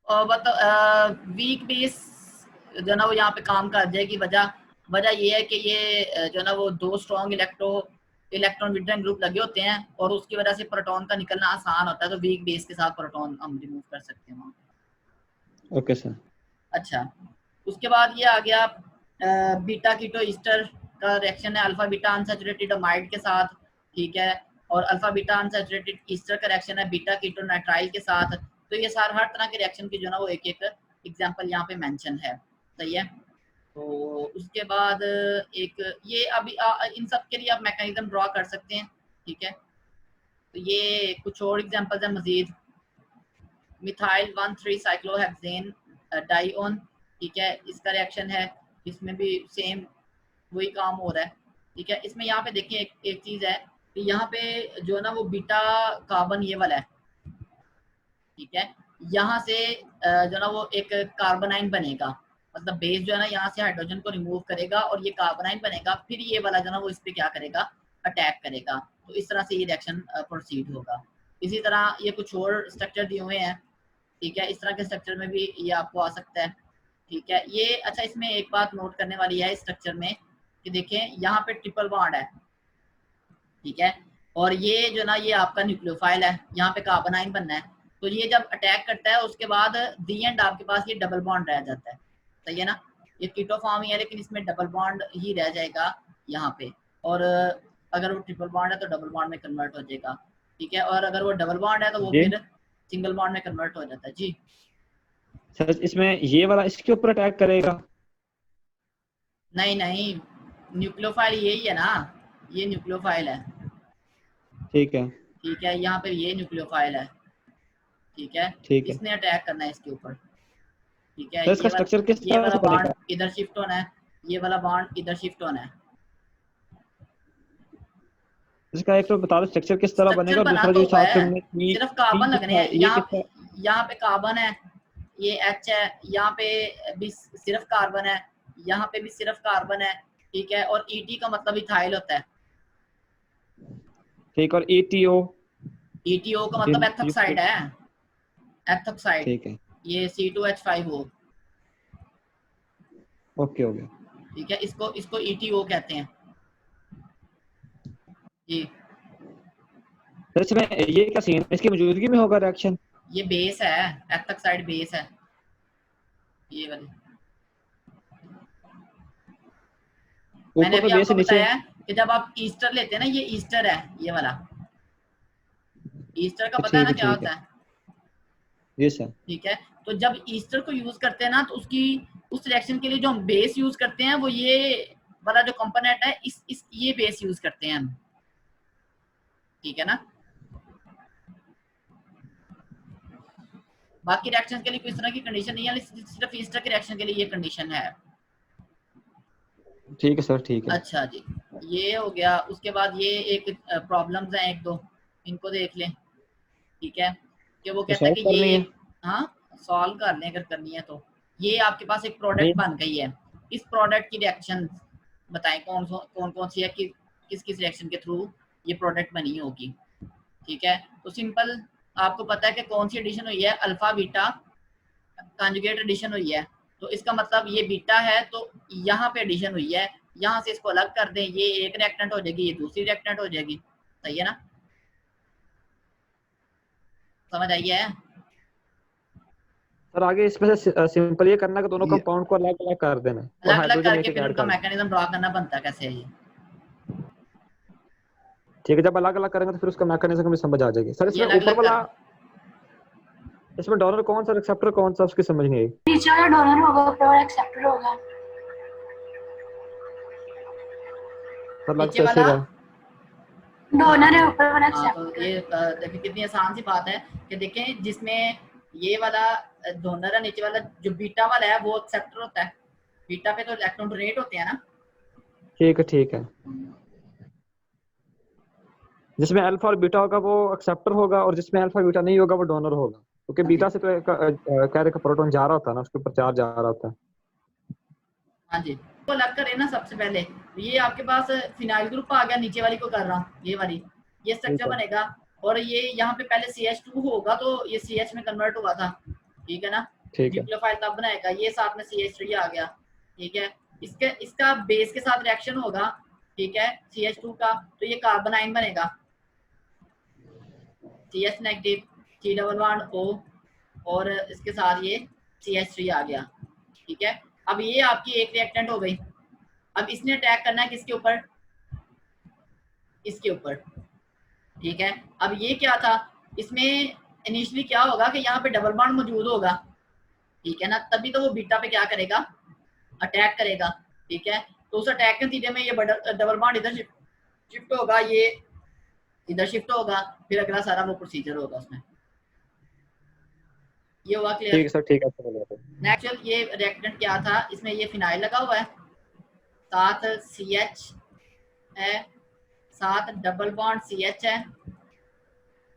वीक बेस जो ना वो यहाँ पे काम कर जाएगी। वजह ये है कि ये जो ना वो दो स्ट्रॉन्ग इलेक्ट्रॉन विड्रॉइंग ग्रुप लगे होते हैं और उसकी वजह से प्रोटॉन का निकलना आसान होता है, तो वीक बेस के साथ प्रोटॉन हम रिमूव कर सकते हैं वहाँ। Okay sir. अच्छा, उसके बाद ये आ गया बीटा कीटो ईस्टर का रिएक्शन है अल्फा बीटा अनसैचुरेटेड अमाइड के साथ, ठीक है, और अल्फा बीटा अनसैचुरेटेड ईस्टर का रिएक्शन है बीटा कीटो नाइट्राइल के साथ। तो ये सारे हर तरह के रिएक्शन की जो ना वो एक एक एग्जांपल यहाँ पे मेंशन है, सही है। तो उसके बाद एक ये अभी इन सब के लिए आप मैकेनिज्म ड्रॉ कर सकते हैं, ठीक है। तो ये कुछ और एग्जांपल्स हैं मजीद, मिथाइल 1,3 साइक्लोहेक्सेन डाइओन, ठीक है, इसका रिएक्शन है, इसमें भी सेम वही काम हो रहा है, ठीक है। इसमें यहाँ पे देखिए एक चीज है कि यहाँ पे जो है ना वो बीटा कार्बन ये वाला है, ठीक है, यहाँ से जो ना वो एक कार्बोनाइन बनेगा, मतलब बेस जो है ना यहाँ से हाइड्रोजन को रिमूव करेगा और ये कार्बोनाइन बनेगा, फिर ये वाला जो ना वो इस पे क्या करेगा, अटैक करेगा। तो इस तरह से ये रिएक्शन प्रोसीड होगा। इसी तरह ये कुछ और स्ट्रक्चर दिए हुए हैं, ठीक है, इस तरह के स्ट्रक्चर में भी ये आपको आ सकता है, ठीक है। ये अच्छा, इसमें एक बात नोट करने वाली है इस स्ट्रक्चर में कि देखें यहाँ पे ट्रिपल बॉन्ड है, ठीक है, और ये जो ना ये आपका न्यूक्लियोफाइल है, यहाँ पे कार्बोनाइन बनना है, तो ये जब अटैक करता है उसके बाद दी एंड आपके पास ये डबल बॉन्ड रह जाता है, सही है ना। ये कीटो फॉर्म ही है लेकिन इसमें डबल बॉन्ड ही रह जाएगा यहाँ पे, और अगर वो ट्रिपल बॉन्ड है तो डबल बॉन्ड में कन्वर्ट हो जाएगा, ठीक है, और अगर वो डबल बॉन्ड है तो वो फिर सिंगल बॉन्ड में कन्वर्ट हो जाता है। जी सर, इसमें ये वाला इसके ऊपर अटैक करेगा? नहीं नहीं, न्यूक्लियोफाइल यही है ना, ये न्यूक्लियोफाइल है, ठीक है, ठीक है, यहाँ पे ये न्यूक्लियोफाइल है, ठीक है, ठीक है। इसने अटैक करना है इसके ऊपर, ठीक है। तो इसका स्ट्रक्चर किस ये तरह वाला से बनेगा? बॉन्ड इधर शिफ्ट होना है, ये वाला बॉन्ड इधर शिफ्ट होना है। इसका एक तो बता दो स्ट्रक्चर किस तरह स्ट्रक्चर बनेगा, बना दूसरा तो जो हुआ साथ है, में सिर्फ कार्बन लगने हैं। ये कितना? यहाँ पे कार्बन है, ये H है, यहाँ पे भी सिर्फ कार्बन है, यहाँ पे भी सिर्फ कार्बन है, ठीक है, और ET का मतलब इथाइल होता है, ठीक, और ETO? ETO का मतलब एथोक्साइड है, एथोक्साइड, ठीक है, ये C2H5O, ओके हो गया। ठीक है, इसको ETO कहते हैं जी। तो इसमें ये क्या सीन, इसकी मौजूदगी में होगा रिएक्शन? ये बेस है, एक्टिव साइड बेस है ये वाली। मैंने ऊपर अभी पे बेस आपको नीचे? बताया कि जब आप ईस्टर लेते हैं ना, ये ईस्टर है ये वाला, ईस्टर का पता है ना क्या ठीक है। होता है? जी सर। ठीक है, तो जब ईस्टर को यूज करते हैं ना, तो उसकी उस रिएक्शन के लिए जो हम बेस यूज करते हैं वो ये वाला जो कंपोनेंट है, इस ये बेस यूज करते हैं हम, ठीक है ना। बाकी रिएक्शन के लिए कोई तरह की कंडीशन नहीं है, सिर्फ ईस्टर के रिएक्शन के लिए ये कंडीशन है। ठीक है सर, ठीक है। अच्छा जी, ये हो गया। उसके बाद ये एक प्रॉब्लम्स हैं एक दो, इनको देख लें, ठीक है। कि वो तो कहता है सॉल्व कि करनी ये, है? हाँ सॉल्व कर लें अगर करनी है तो। ये आपके पास एक प्रोडक्ट नहीं। बन गई है, इस प्रोडक्ट की रिएक्शन बताएं कौन कौन सी है, कि किस किस रिएक्शन के थ्रू ये प्रोडक्ट बनी होगी, ठीक है। तो सिंपल आपको पता है कि कौन सी एडिशन हुई है, अल्फा बीटा कॉन्जुगेट एडिशन हुई है। तो इसका मतलब ये बीटा है, तो यहाँ पे एडिशन हुई है, यहाँ से इसको अलग कर दें, ये एक रिएक्टेंट हो जाएगी, ये दूसरी रिएक्टेंट हो जाएगी, सही है ना, समझ आई है? सर आगे इसमें से सिंपल ये करना कि दोनों ये कंपाउंड को अलग अलग कर देना और अलग अलग हाइड्रोजन करके एक फिर ऐड उनका कर देना। मैकेनिज्म ड्रा करना बनता है कैसे है ये। ठीक है, जब अलग अलग करेंगे तो फिर उसका मैकेनिज्म भी समझ आ जाएगी। सर ये इसमें अलग ऊपर अलग वाला, कर, इसमें डोनर कौन सा, रिसेप्टर कौन सा, उसकी समझ नहीं आई। नीचे वाला डोनर होगा, ऊपर वाला एक्सेप्टर होगा। सर लग नीचे तो ऐसे वाला रहा है। डोनर है, ऊपर वाला हाँ, तो एक्सेप्टर। ये देखिए कितनी आसान सी बात है कि देखें, जिसमें ये वाला डोनर है, नीचे वाला जो बीटा वाला है वो एक्सेप्टर होता है। बीटा पे तो इलेक्ट्रॉन डोनेट होते हैं ना। ठीक है, ठीक है। जिसमें अल्फा और बीटा होगा वो एक्सेप्टर होगा, और जिसमें अल्फा बीटा नहीं होगा वो डोनर होगा, क्योंकि हाँ जी, बीटा से तो क्या का प्रोटॉन जा रहा होता है ना, उसके ऊपर चार्ज जा रहा होता है। हाँ जी, तो अलग करें ना सबसे पहले। तो ये आपके पास फिनाइल ग्रुप आ गया, नीचे वाली को कर रहा हूँ, ये वाली, ये ठीक स्ट्रक्चर है, बनेगा। और ये यहाँ पे पहले CH2 होगा, तो ये CH में कन्वर्ट हुआ था, ठीक है ना। ठीक है, न्यूक्लियोफाइल तब बनाएगा, ये साथ में CH3 आ गया, ठीक है। इसका बेस के साथ रिएक्शन होगा, ठीक है, CH2 का, तो ये कार्बन आयन बनेगा, CH negative, C double bond O, और इसके साथ ये CH3 आ गया, ठीक है। अब ये आपकी एक रिएक्टेंट हो गई। अब इसने अटैक करना है किसके ऊपर, इसके ऊपर, ठीक है। अब ये क्या था, इसमें इनिशियली क्या होगा कि यहाँ पे डबल बॉन्ड मौजूद होगा, ठीक है ना, तभी तो वो बीटा पे क्या करेगा, अटैक करेगा, ठीक है। तो उस अटैक के नतीजे में ये डबल बॉन्ड इधर शिफ्ट होगा, ये इधर शिफ्ट होगा, फिर अगला सारा वो प्रोसीजर होगा उसमें। ये हुआ ठीक क्लियर? है सर, ठीक है। नेक्स्ट ये रिएक्टेंट क्या था, इसमें ये फिनाइल लगा हुआ है, साथ CH है, साथ डबल बॉन्ड CH है,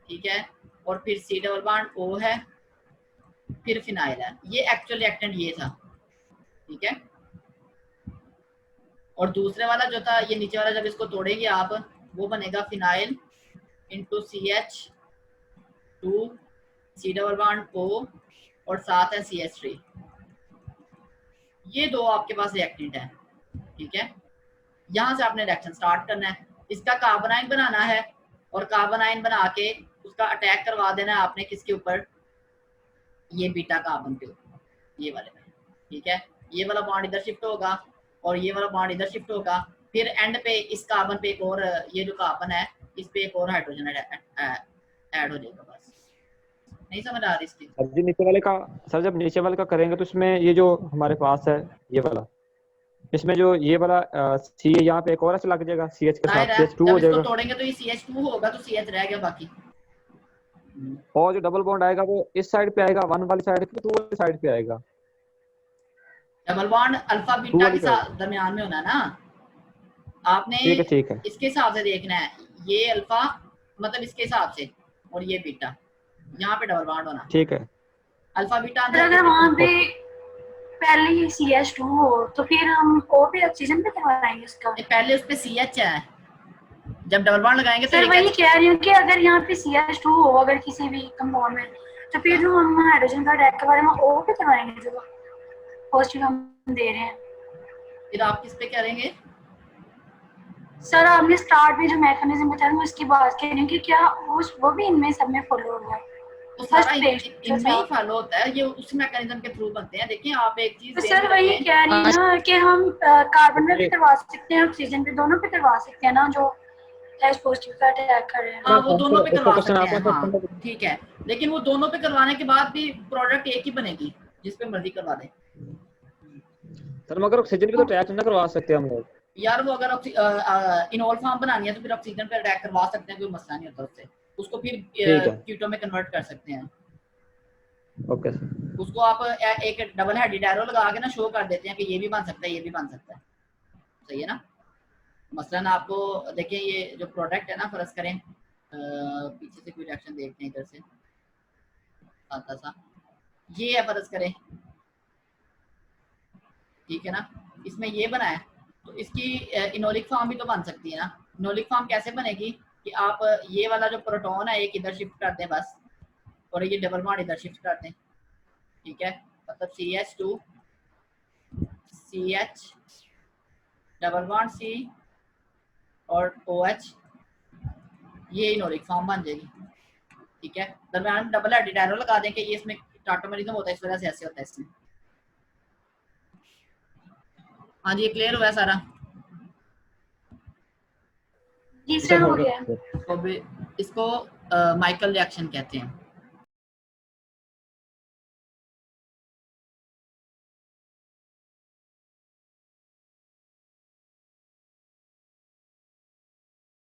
ठीक है, और फिर C डबल बॉन्ड O है, फिर फिनाइल है। ये एक्चुअल रिएक्टेंट ये था, ठीक है। और दूसरे वाला जो था, ये नीचे वाला, जब इसको तोड़ेंगे आप, वो बनेगा phenyl into CH2, C double bond O, और साथ है CH3। ये दो आपके पास रिएक्टेंट है, ठीक है। यहाँ से आपने रिएक्शन स्टार्ट करना है, इसका कार्बन आयन बनाना है, और कार्बन आयन बना के उसका अटैक करवा देना है आपने किसके ऊपर, ये बीटा कार्बन के ऊपर, ये वाले में, ठीक है। ये वाला बॉन्ड इधर शिफ्ट होगा, और ये वाला बॉन्ड इधर शिफ्ट होगा, फिर एंड पे इस कार्बन पे एक और, ये जो कार्बन है इस पे एक और हाइड्रोजन ऐड हो जाएगा। बस नहीं समझ आ रही इसकी? सर जी नीचे वाले का, सर जब नीचे वाले का करेंगे तो इसमें ये जो हमारे पास है ये वाला, इसमें जो ये वाला सी यहाँ पे एक और एच लग जाएगा CH के साथ, CH2 जब हो इसको जाएगा, तोड़ेंगे तो ये CH2 होगा, तो CH रह गया बाकी। और जो डबल बॉन्ड आएगा वो इस साइड पे आएगा, 1 वाली साइड पे, 2 वाली साइड पे आएगा। डबल बॉन्ड अल्फा 2 बीटा वाली के साइड, दरमियान में होना है ना, आपने ठीक है, ठीक है। इसके हिसाब से देखना है, ये अल्फा मतलब इसके हिसाब से, और ये बीटा, यहाँ पे डबल बॉन्ड होना, ठीक है। अल्फा बीटा अगर वहाँ पे पहले ही CH2 हो तो फिर हम O पे ऑक्सीजन पे करवाएंगे उसका। पहले उस पे CH है, जब डबल बॉन्ड लगाएंगे तो सर वही कह रही हूँ कि अगर यहाँ पे CH2 हो अगर किसी भी कंपाउंड में, तो फिर जो हम हाइड्रोजन का अटैक करवा रहे हैं O पे करवाएंगे, जो पॉजिटिव हम दे रहे हैं। फिर आप किस पे करेंगे? सर आपने स्टार्ट में जो मैकेनिज्म बताया मैं उसकी बात कर रही हूँ कि क्या वो भी इनमें सब में फॉलो हो गया? तो सारा इनमें ही फॉलो होता है, ये उस मैकेनिज्म के थ्रू बनते हैं। देखिए आप एक चीज तो सर वही कह रही है ना कि हम कार्बन में भी करवा सकते हैं, ऑक्सीजन पे, दोनों पे करवा सकते हैं ना, जो एच पॉजिटिव का अटैक कर रहे हैं। हाँ, वो दोनों पे करवा सकते हैं, हाँ ठीक है, लेकिन वो दोनों पे करवाने के बाद भी प्रोडक्ट एक ही बनेगी, जिस पे मर्जी करवा दें। सर मगर ऑक्सीजन पे तो अटैक ना करवा सकते हम लोग यार, वो अगर इनोल फॉर्म बनानी है तो फिर ऑक्सीजन पे अटैक करवा सकते हैं, कोई मसला नहीं होता उससे। उसको फिर कीटो में कन्वर्ट कर सकते हैं। Okay sir. उसको आप एक डबल हेडेड एरो लगा के ना शो कर देते हैं कि ये भी बन सकता है, ये भी बन सकता है, सही है ना। मसलन आपको देखिए ये जो प्रोडक्ट है ना, फर्ज करें पीछे से कोई रिएक्शन देखते हैं, इधर से आता सा ये है, फर्ज करें, ठीक है ना, इसमें ये बना है, तो इसकी इनोलिक फॉर्म भी तो बन सकती है ना। इनोलिक फॉर्म कैसे बनेगी कि आप ये वाला जो प्रोटॉन है एक इधर शिफ्ट कर दें बस, और ये डबल बॉन्ड इधर शिफ्ट कर दें, ठीक है, मतलब CH2 CH double bond C और OH, ये इनोलिक फॉर्म बन जाएगी, ठीक है। दरम्यान डबल हेडेड एरो लगा दें कि ये इसमें टाटोमेरिज्म होता है, इस वजह से ऐसे होता है इसमें। हाँ जी, क्लियर हुआ है सारा? जी सर हो गया। तो इसको माइकल रिएक्शन कहते हैं।